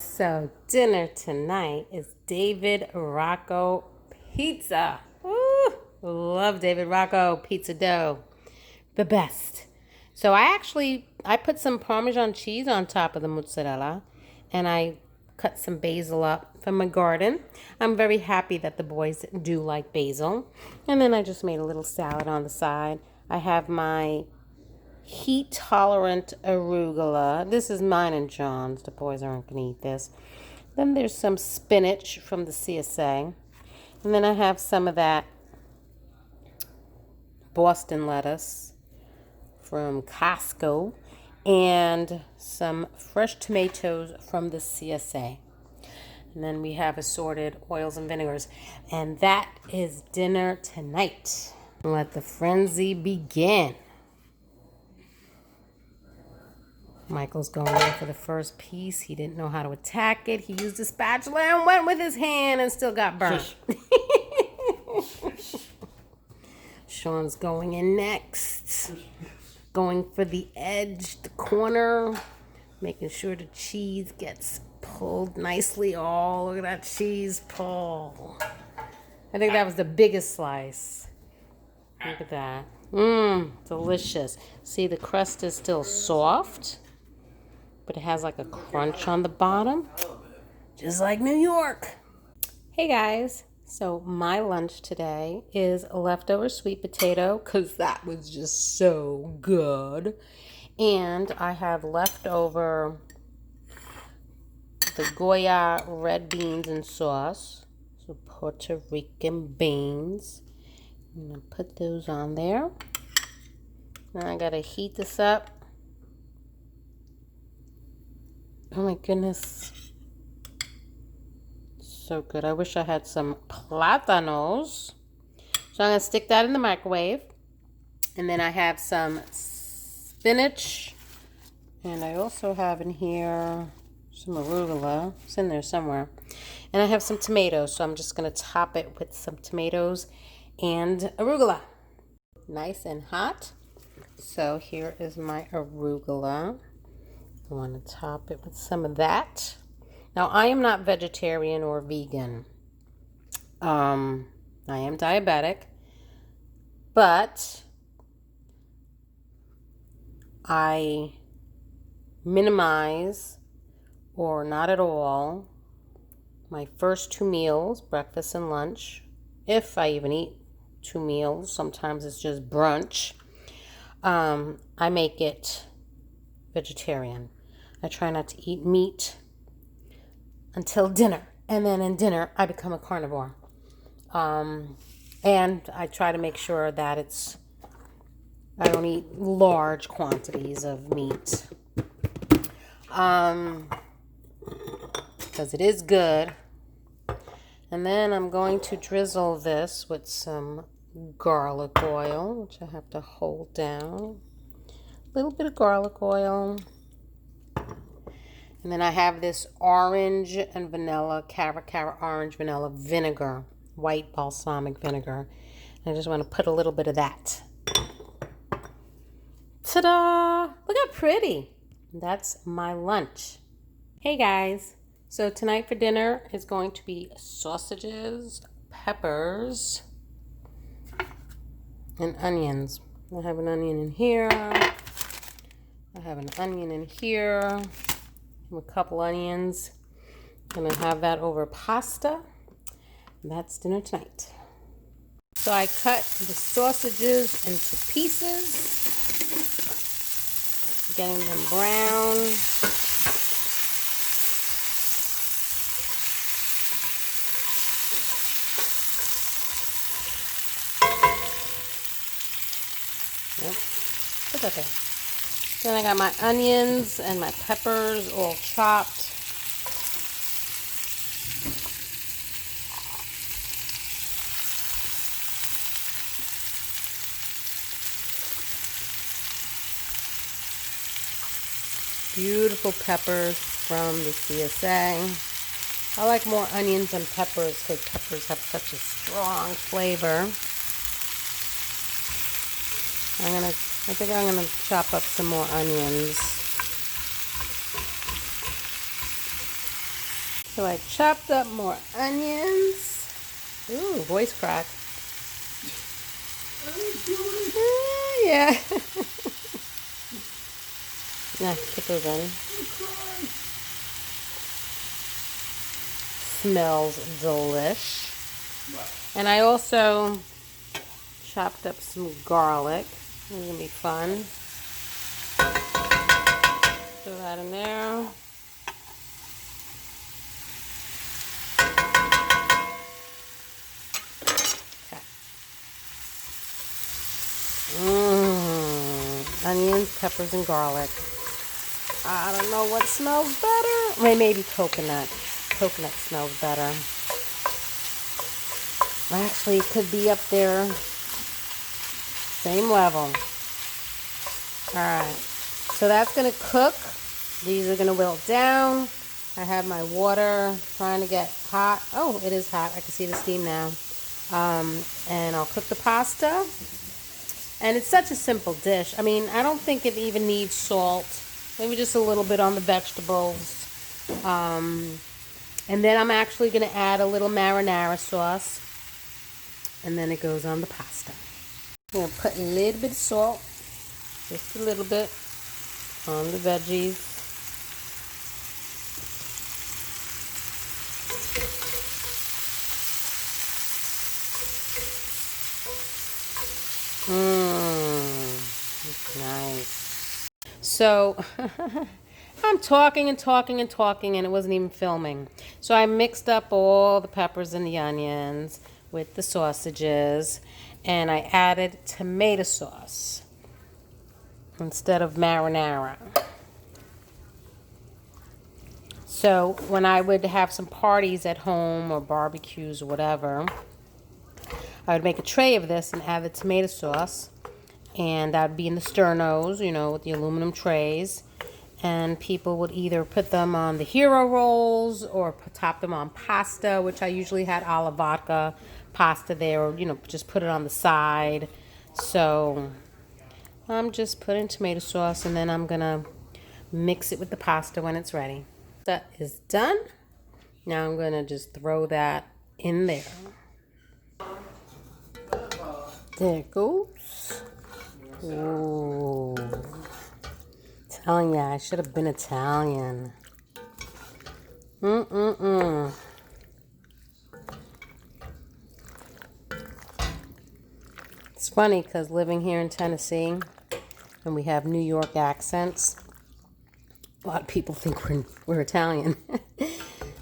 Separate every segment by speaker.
Speaker 1: So dinner tonight is David Rocco pizza. Woo! Love David Rocco pizza dough. The best. So I put some Parmesan cheese on top of the mozzarella, and I cut some basil up from my garden. I'm very happy that the boys do like basil. And then I just made a little salad on the side. I have my heat tolerant arugula. This is mine and John's. The boys aren't going to eat this. Then there's some spinach from the CSA. And then I have some of that Boston lettuce from Costco and some fresh tomatoes from the CSA. And then we have assorted oils and vinegars. And that is dinner tonight. Let the frenzy begin. Michael's going in for the first piece. He didn't know how to attack it. He used a spatula and went with his hand and still got burnt. Sean's going in next. Going for the edge, the corner. Making sure the cheese gets pulled nicely. Oh, look at that cheese pull. I think that was the biggest slice. Look at that. Delicious. See, the crust is still soft, but it has like a crunch on the bottom, just like New York. Hey guys, so my lunch today is a leftover sweet potato because that was just so good. And I have leftover the Goya red beans and sauce, so Puerto Rican beans. I'm gonna put those on there. Now I gotta heat this up. Oh my goodness. So good. I wish I had some plátanos. So I'm going to stick that in the microwave. And then I have some spinach. And I also have in here some arugula. It's in there somewhere. And I have some tomatoes. So I'm just going to top it with some tomatoes and arugula. Nice and hot. So here is my arugula. I want to top it with some of that. Now, I am not vegetarian or vegan. I am diabetic, but I minimize or not at all my first 2 meals, breakfast and lunch, if I even eat 2 meals. Sometimes it's just brunch. I make it vegetarian. I try not to eat meat until dinner. And then in dinner, I become a carnivore. And I try to make sure that I don't eat large quantities of meat. Because it is good. And then I'm going to drizzle this with some garlic oil, which I have to hold down. A little bit of garlic oil. And then I have this orange and vanilla, cara orange vanilla vinegar, white balsamic vinegar. And I just want to put a little bit of that. Ta-da! Look how pretty. That's my lunch. Hey guys. So tonight for dinner is going to be sausages, peppers, and onions. I have an onion in here. I have an onion in here. A couple onions. I'm going to have that over pasta. And that's dinner tonight. So I cut the sausages into pieces, getting them brown. Yep. Put that there. Then I got my onions and my peppers all chopped. Beautiful peppers from the CSA. I like more onions and peppers because peppers have such a strong flavor. I think I'm gonna chop up some more onions. So I chopped up more onions. Ooh, voice crack. Yeah. Nah, put those in. Smells delish. And I also chopped up some garlic. It's gonna be fun. Throw that in there. Onions, peppers, and garlic. I don't know what smells better. Maybe coconut. Coconut smells better. Actually, it could be up there. Same level. Alright. So that's going to cook. These are going to wilt down. I have my water trying to get hot. Oh, it is hot. I can see the steam now. And I'll cook the pasta. And it's such a simple dish. I mean, I don't think it even needs salt. Maybe just a little bit on the vegetables. And then I'm actually going to add a little marinara sauce. And then it goes on the pasta. I'm going to put a little bit of salt. Just a little bit on the veggies. Nice. So, I'm talking and talking and talking, and it wasn't even filming. So I mixed up all the peppers and the onions with the sausages, and I added tomato sauce instead of marinara. So when I would have some parties at home or barbecues or whatever, I would make a tray of this and add the tomato sauce. And that would be in the sternos, you know, with the aluminum trays. And people would either put them on the hero rolls or top them on pasta, which I usually had alla vodka pasta there, or, you know, just put it on the side. So I'm just putting tomato sauce, and then I'm going to mix it with the pasta when it's ready. That is done. Now I'm going to just throw that in there. There it goes. Ooh. Telling ya, I should have been Italian. It's funny because living here in Tennessee and we have New York accents, a lot of people think we're Italian.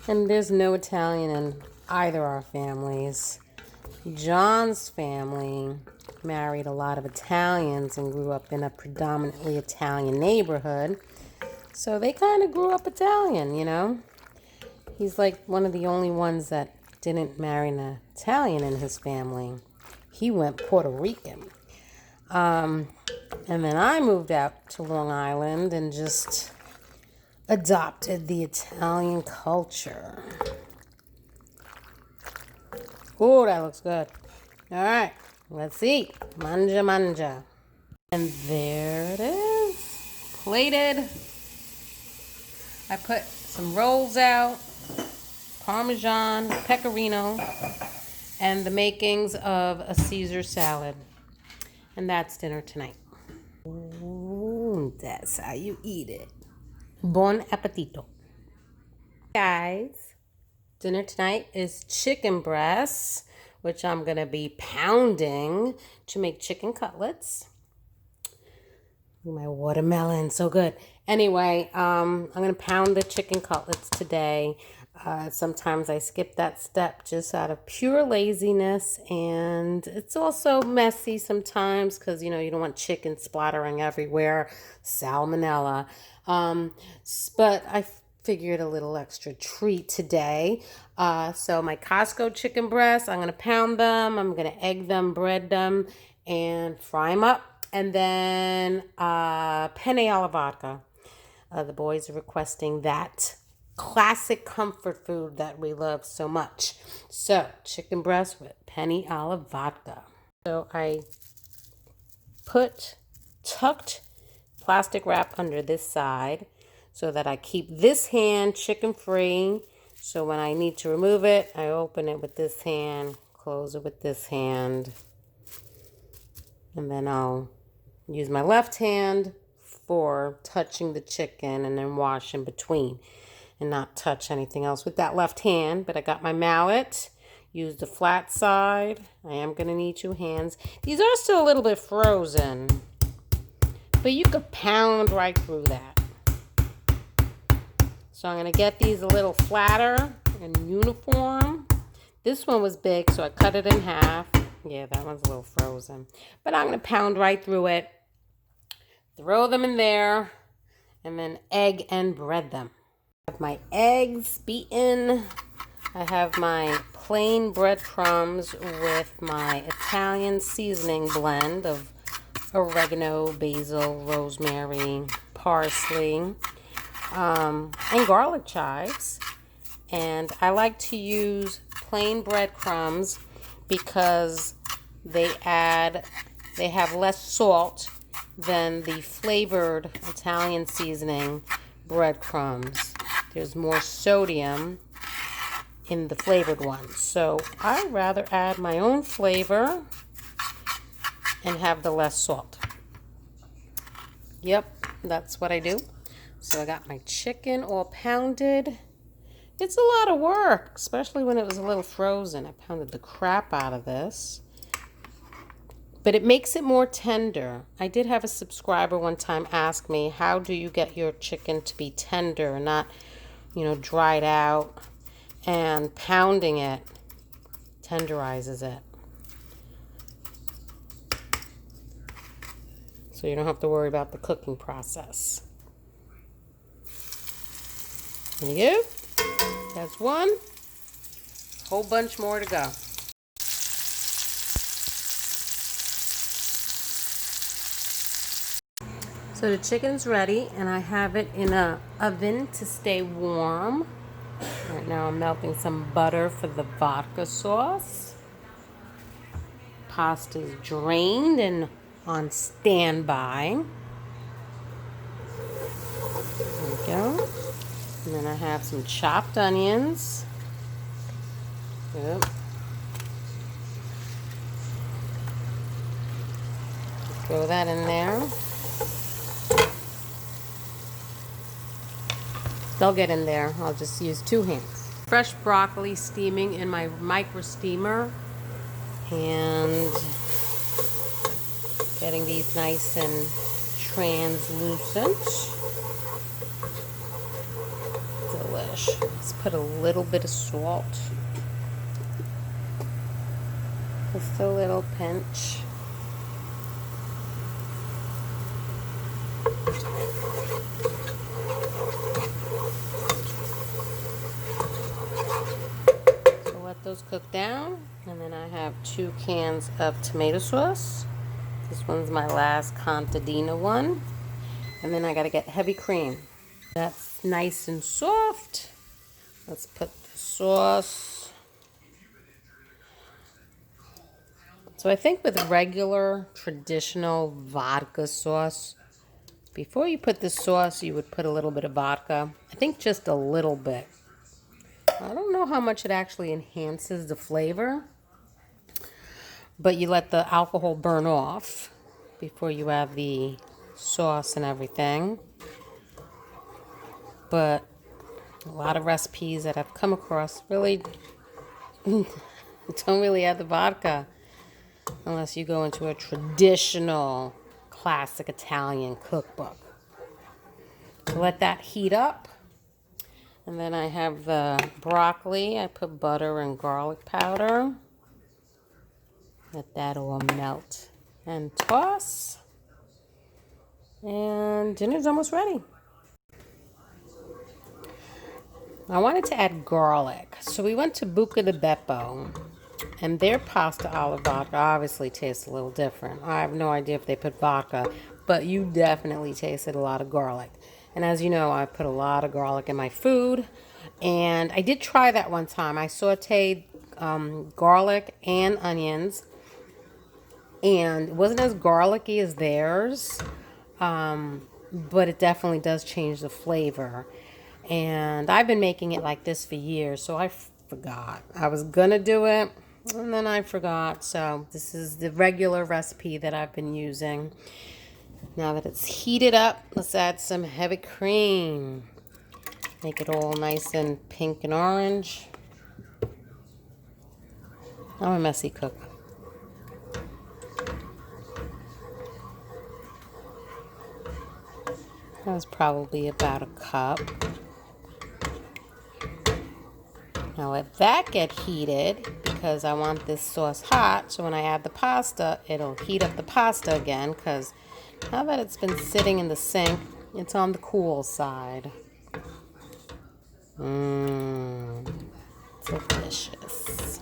Speaker 1: And there's no Italian in either our families. John's family married a lot of Italians and grew up in a predominantly Italian neighborhood. So they kind of grew up Italian, you know. He's like one of the only ones that didn't marry an Italian in his family. He went Puerto Rican. And then I moved out to Long Island and just adopted the Italian culture. Oh, that looks good. All right, let's eat. Manja, manja. And there it is. Plated. I put some rolls out, Parmesan, pecorino, and the makings of a Caesar salad. And that's dinner tonight. Ooh, that's how you eat it. Bon appetito. Guys, dinner tonight is chicken breasts, which I'm going to be pounding to make chicken cutlets. My watermelon, so good. Anyway, I'm going to pound the chicken cutlets today. Sometimes I skip that step just out of pure laziness, and it's also messy sometimes because, you know, you don't want chicken splattering everywhere, salmonella. But I figured a little extra treat today. So my Costco chicken breasts, I'm going to pound them, I'm going to egg them, bread them, and fry them up. And then penne alla vodka. The boys are requesting that classic comfort food that we love so much. So chicken breast with penne alla vodka. So I tucked plastic wrap under this side so that I keep this hand chicken free, So when I need to remove it, I open it with this hand, close it with this hand, and then I'll use my left hand for touching the chicken and then wash in between and not touch anything else with that left hand. But I got my mallet, use the flat side. I am going to need 2 hands. These are still a little bit frozen, but you could pound right through that. So I'm going to get these a little flatter and uniform. This one was big, so I cut it in half. Yeah, that one's a little frozen. But I'm going to pound right through it. Throw them in there, and then egg and bread them. I have my eggs beaten. I have my plain breadcrumbs with my Italian seasoning blend of oregano, basil, rosemary, parsley, and garlic chives. And I like to use plain breadcrumbs because they have less salt than the flavored Italian seasoning breadcrumbs. There's more sodium in the flavored ones. So I'd rather add my own flavor and have the less salt. Yep, that's what I do. So I got my chicken all pounded. It's a lot of work, especially when it was a little frozen. I pounded the crap out of this. But it makes it more tender. I did have a subscriber one time ask me, how do you get your chicken to be tender and not, dried out? And pounding it tenderizes it. So you don't have to worry about the cooking process. There you go. That's one. Whole bunch more to go. So the chicken's ready, and I have it in an oven to stay warm. Right now I'm melting some butter for the vodka sauce. Pasta's drained and on standby. There we go. And then I have some chopped onions. Yep. Throw that in there. They'll get in there. I'll just use 2 hands. Fresh broccoli steaming in my micro steamer. And getting these nice and translucent. Delish. Let's put a little bit of salt. Just a little pinch. Let those cook down, and then I have 2 cans of tomato sauce. This one's my last contadina one, and then I gotta get heavy cream. That's nice and soft. Let's put the sauce. So I think with regular traditional vodka sauce, before you put the sauce, you would put a little bit of vodka. I think just a little bit. I don't know how much it actually enhances the flavor, but you let the alcohol burn off before you add the sauce and everything. But a lot of recipes that I've come across really don't really add the vodka unless you go into a traditional classic Italian cookbook. So let that heat up. And then I have the broccoli. I put butter and garlic powder. Let that all melt and toss. And dinner's almost ready. I wanted to add garlic. So we went to Buca di Beppo, and their pasta alla vodka obviously tastes a little different. I have no idea if they put vodka, but you definitely tasted a lot of garlic. And as you know, I put a lot of garlic in my food. And I did try that one time. I sauteed garlic and onions. And it wasn't as garlicky as theirs. But it definitely does change the flavor. And I've been making it like this for years, so I forgot. I was gonna do it, and then I forgot. So this is the regular recipe that I've been using. Now that it's heated up, let's add some heavy cream. Make it all nice and pink and orange. I'm a messy cook. That was probably about a cup. Now let that get heated because I want this sauce hot. So when I add the pasta, it'll heat up the pasta again because now that it's been sitting in the sink, it's on the cool side. Delicious.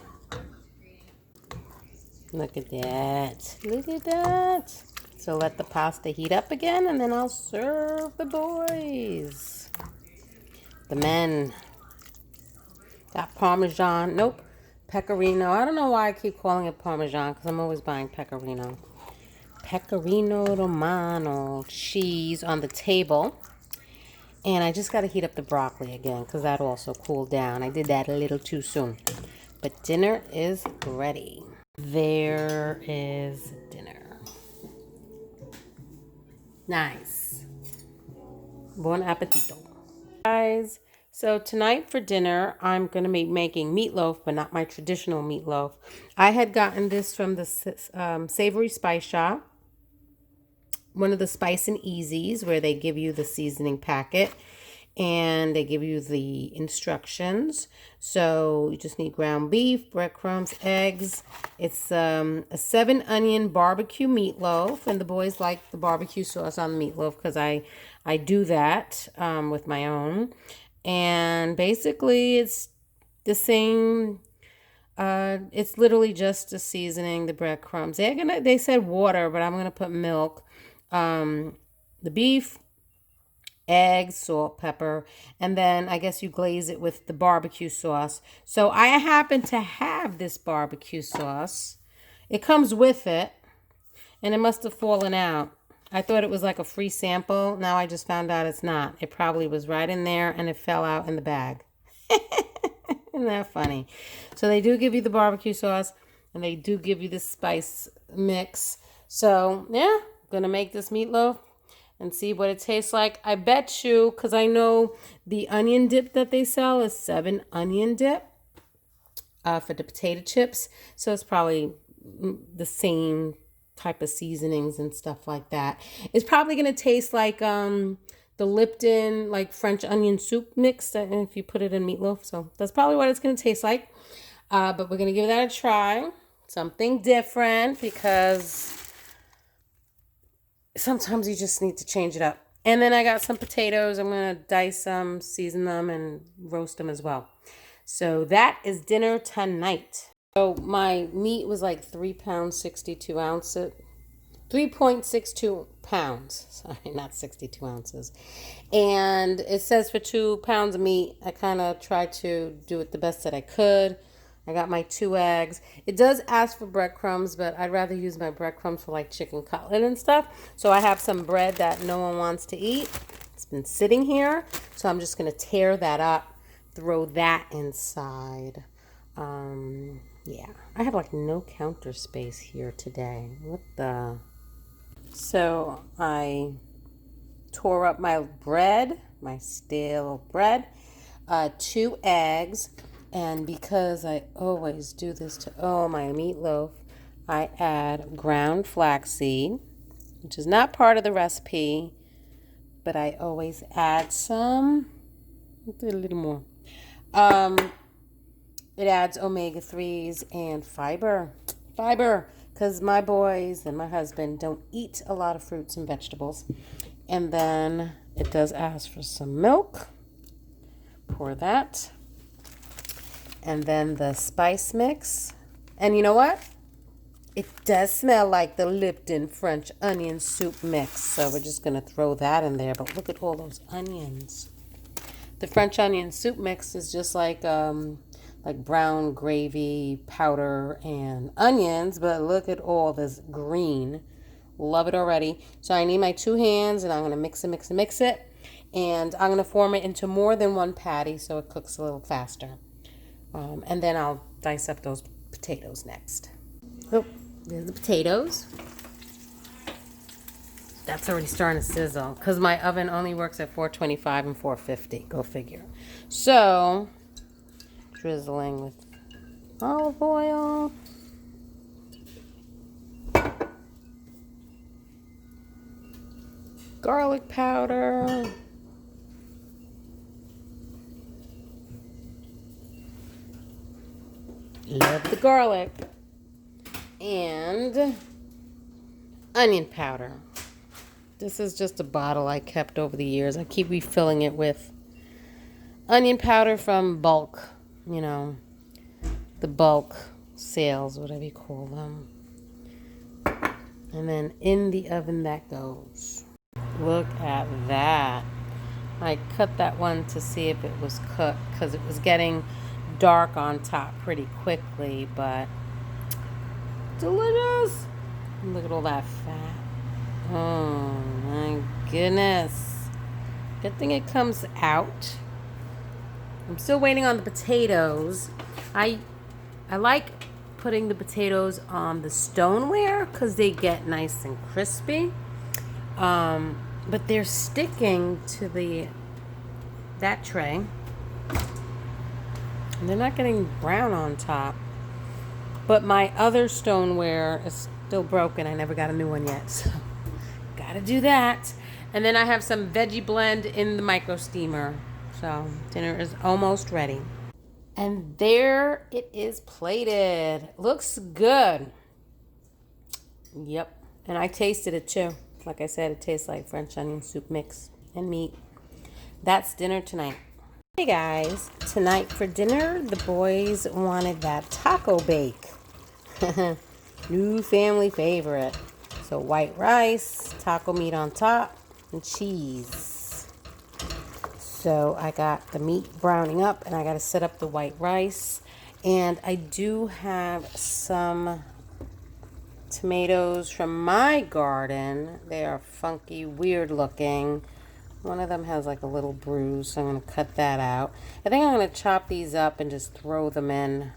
Speaker 1: Look at that. Look at that. So let the pasta heat up again and then I'll serve the boys. The men. Got Parmesan. Nope. Pecorino. I don't know why I keep calling it Parmesan because I'm always buying Pecorino. Pecorino Romano cheese on the table. And I just got to heat up the broccoli again because that also cooled down. I did that a little too soon. But dinner is ready. There is dinner. Nice. Buon appetito. Guys, so tonight for dinner, I'm going to be making meatloaf, but not my traditional meatloaf. I had gotten this from the Savory Spice Shop. One of the Spice and Easies where they give you the seasoning packet and they give you the instructions. So you just need ground beef, breadcrumbs, eggs. It's a 7-onion barbecue meatloaf, and the boys like the barbecue sauce on the meatloaf because I do that with my own. And basically it's the same. It's literally just the seasoning, the breadcrumbs. They said water, but I'm gonna put milk. The beef, eggs, salt, pepper, and then I guess you glaze it with the barbecue sauce. So I happen to have this barbecue sauce. It comes with it, and it must have fallen out. I thought it was like a free sample. Now I just found out it's not. It probably was right in there, and it fell out in the bag. Isn't that funny? So they do give you the barbecue sauce, and they do give you the spice mix. So, yeah. Gonna make this meatloaf and see what it tastes like. I bet you, because I know the onion dip that they sell is 7-onion dip for the potato chips. So it's probably the same type of seasonings and stuff like that. It's probably gonna taste like the Lipton like French onion soup mix if you put it in meatloaf. So that's probably what it's gonna taste like. But we're gonna give that a try. Something different because sometimes you just need to change it up. And then I got some potatoes. I'm going to dice them, season them, and roast them as well. So that is dinner tonight. So my meat was like 3 pounds, 62 ounces. 3.62 pounds. Sorry, not 62 ounces. And it says for 2 pounds of meat, I kind of tried to do it the best that I could. I got my 2 eggs. It does ask for breadcrumbs, but I'd rather use my breadcrumbs for like chicken cutlet and stuff. So I have some bread that no one wants to eat. It's been sitting here. So I'm just going to tear that up, throw that inside. Yeah, I have like no counter space here today. What the? So I tore up my bread, my stale bread, 2 eggs. And because I always do this to all my meatloaf, I add ground flaxseed, which is not part of the recipe, but I always add some. A little more. It adds omega-3s and fiber. Fiber, because my boys and my husband don't eat a lot of fruits and vegetables. And then it does ask for some milk. Pour that. And then the spice mix. And you know what? It does smell like the Lipton French onion soup mix. So we're just going to throw that in there. But look at all those onions. The French onion soup mix is just like brown gravy, powder, and onions. But look at all this green. Love it already. So I need my 2 hands, and I'm going to mix it. And I'm going to form it into more than one patty so it cooks a little faster. And then I'll dice up those potatoes next. Oh, there's the potatoes. That's already starting to sizzle because my oven only works at 425 and 450. Go figure. So, drizzling with olive oil. Garlic powder. Love the garlic. And onion powder. This is just a bottle I kept over the years. I keep refilling it with onion powder from bulk, you know, the bulk sales, whatever you call them. And then in the oven that goes. Look at that. I cut that one to see if it was cooked because it was getting dark on top pretty quickly, but delicious. Look at all that fat. Oh my goodness. Good thing it comes out. I'm still waiting on the potatoes. I like putting the potatoes on the stoneware because they get nice and crispy. But they're sticking to that tray. And they're not getting brown on top. But my other stoneware is still broken. I never got a new one yet. So gotta do that. And then I have some veggie blend in the micro steamer. So dinner is almost ready. And there it is plated. Looks good. Yep. And I tasted it too. Like I said, it tastes like French onion soup mix and meat. That's dinner tonight. Hey guys, tonight for dinner, the boys wanted that taco bake. New family favorite. So white rice, taco meat on top, and cheese. So I got the meat browning up and I got to set up the white rice. And I do have some tomatoes from my garden. They are funky, weird looking. One of them has like a little bruise, so I'm going to cut that out. I think I'm going to chop these up and just throw them in.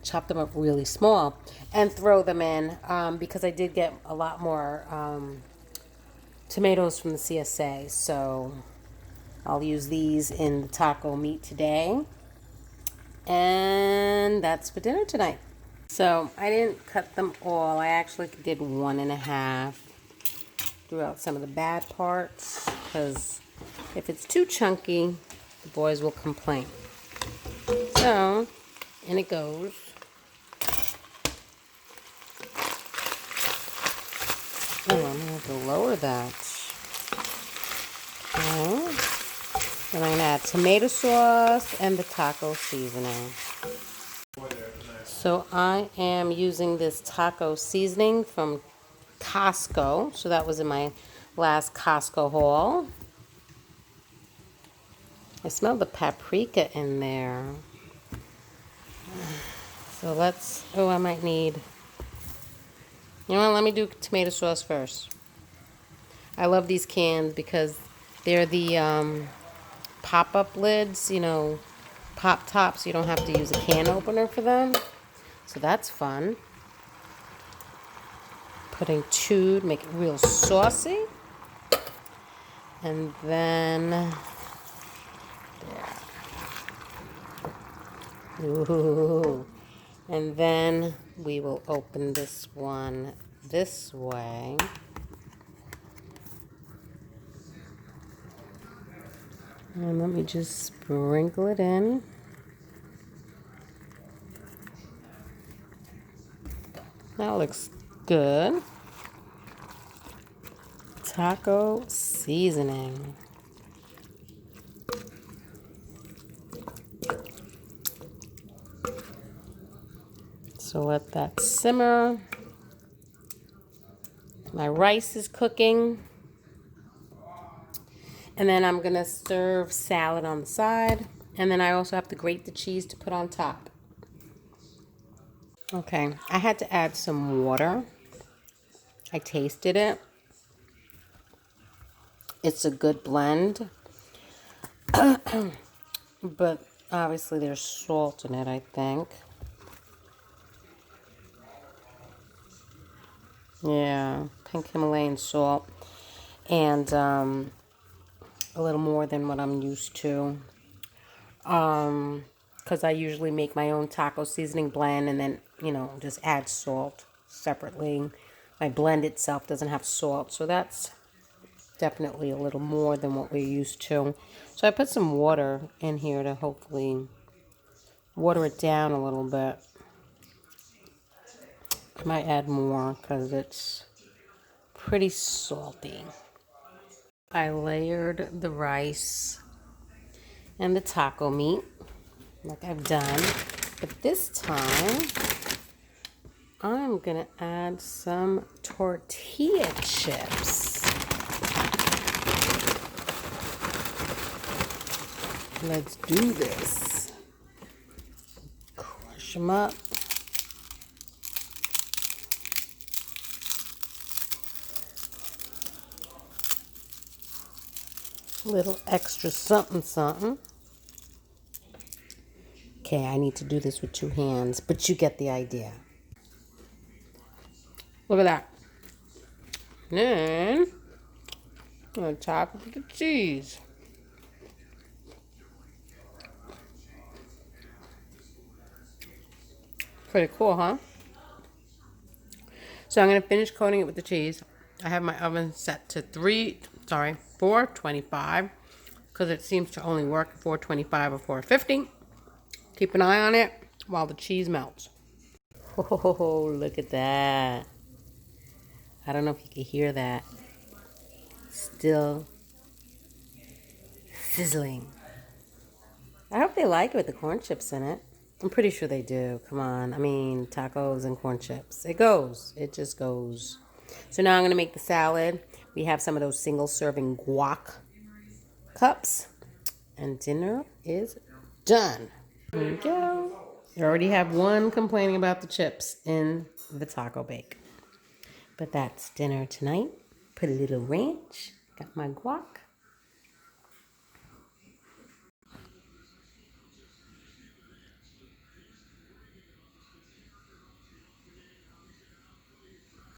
Speaker 1: Chop them up really small and throw them in because I did get a lot more tomatoes from the CSA. So I'll use these in the taco meat today. And that's for dinner tonight. So I didn't cut them all. I actually did 1.5. Threw out some of the bad parts because if it's too chunky, the boys will complain. So, in it goes. Oh, I'm going to have to lower that. Okay. Then I'm going to add tomato sauce and the taco seasoning. So I am using this taco seasoning from Costco. So that was in my last Costco haul. I smell the paprika in there. So let's, oh, I might need, you know what, let me do tomato sauce first. I love these cans because they're the pop-up lids, you know, pop tops. You don't have to use a can opener for them. So that's fun. Putting 2 to make it real saucy. And then, there. Ooh. And then we will open this one this way. And let me just sprinkle it in. That looks good. Taco seasoning. So let that simmer. My rice is cooking. And then I'm going to serve salad on the side. And then I also have to grate the cheese to put on top. Okay, I had to add some water. I tasted it. It's a good blend. But obviously there's salt in it, I think. Yeah, pink Himalayan salt. And a little more than what I'm used to. Because I usually make my own taco seasoning blend and then, just add salt separately. My blend itself doesn't have salt, so that's definitely a little more than what we're used to. So I put some water in here to hopefully water it down a little bit. I might add more because it's pretty salty. I layered the rice and the taco meat like I've done, but this time I'm gonna add some tortilla chips. Let's do this. Crush them up. A little extra something something. Okay, I need to do this with 2 hands, but you get the idea. Look at that. Then, on top of the cheese. Pretty cool, huh? So I'm going to finish coating it with the cheese. I have my oven set to 425, because it seems to only work at 425 or 450. Keep an eye on it while the cheese melts. Oh, look at that. I don't know if you can hear that. Still sizzling. I hope they like it with the corn chips in it. I'm pretty sure they do. Come on. I mean, tacos and corn chips. It goes. It just goes. So now I'm going to make the salad. We have some of those single serving guac cups. And dinner is done. There you go. You already have one complaining about the chips in the taco bake. But that's dinner tonight. Put a little ranch. Got my guac.